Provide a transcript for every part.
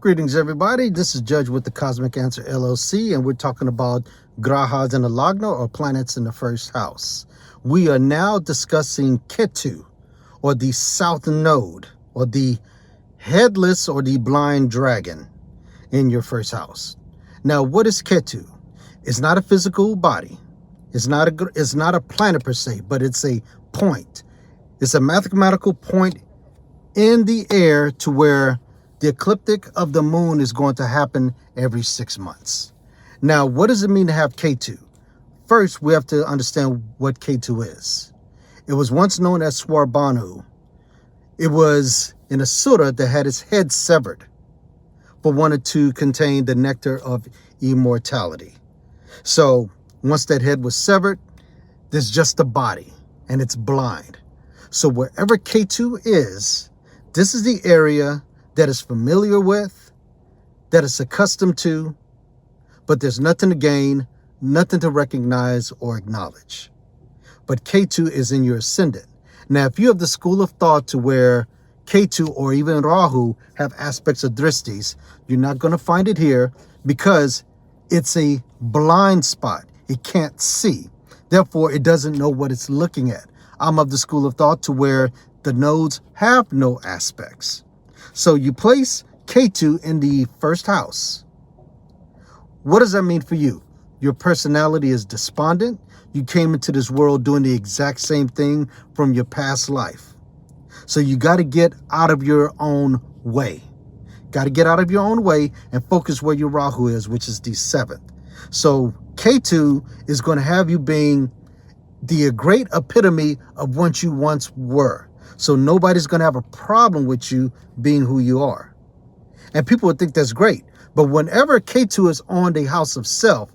Greetings, everybody. This is Judge with the Cosmic Answer LLC, and we're talking about grahas in the lagna, or planets in the first house. We are now discussing Ketu, or the south node, or the headless or the blind dragon in your first house. Now, what is Ketu? It's not a physical body. It's not a planet per se, but it's a point. It's a mathematical point in the air to where the ecliptic of the moon is going to happen every 6 months. Now, what does it mean to have Ketu? First, we have to understand what Ketu is. It was once known as Swarbanu. It was in a sura that had its head severed, but wanted to contain the nectar of immortality. So once that head was severed, there's just a body, and it's blind. So wherever Ketu is, this is the area that is familiar with, that is accustomed to, but there's nothing to gain, nothing to recognize or acknowledge. But Ketu is in your ascendant. Now, if you have the school of thought to where Ketu or even Rahu have aspects of dristis, you're not going to find it here because it's a blind spot. It can't see. Therefore, it doesn't know what it's looking at. I'm of the school of thought to where the nodes have no aspects. So you place Ketu in the first house. What does that mean for you? Your personality is despondent. You came into this world doing the exact same thing from your past life. So you got to get out of your own way. Got to get out of your own way and focus where your Rahu is, which is the 7th. So Ketu is going to have you being the great epitome of what you once were. So nobody's going to have a problem with you being who you are. And people would think that's great. But whenever Ketu is on the house of self,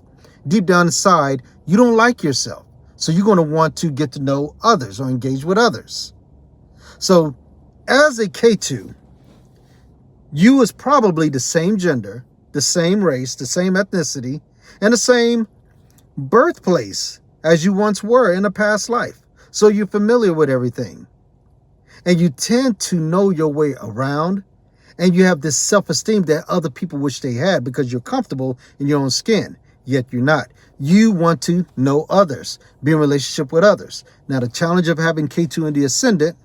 deep down inside, you don't like yourself. So you're going to want to get to know others or engage with others. So as a Ketu, you is probably the same gender, the same race, the same ethnicity, and the same birthplace as you once were in a past life. So you're familiar with everything. And you tend to know your way around, and you have this self-esteem that other people wish they had because you're comfortable in your own skin, yet you're not. You want to know others, be in relationship with others. Now, the challenge of having Ketu in the ascendant,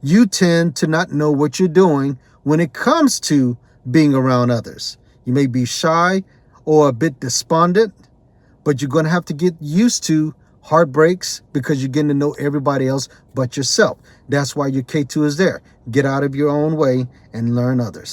you tend to not know what you're doing when it comes to being around others. You may be shy or a bit despondent, but you're going to have to get used to heartbreaks because you're getting to know everybody else but yourself. That's why your Ketu is there. Get out of your own way and learn others.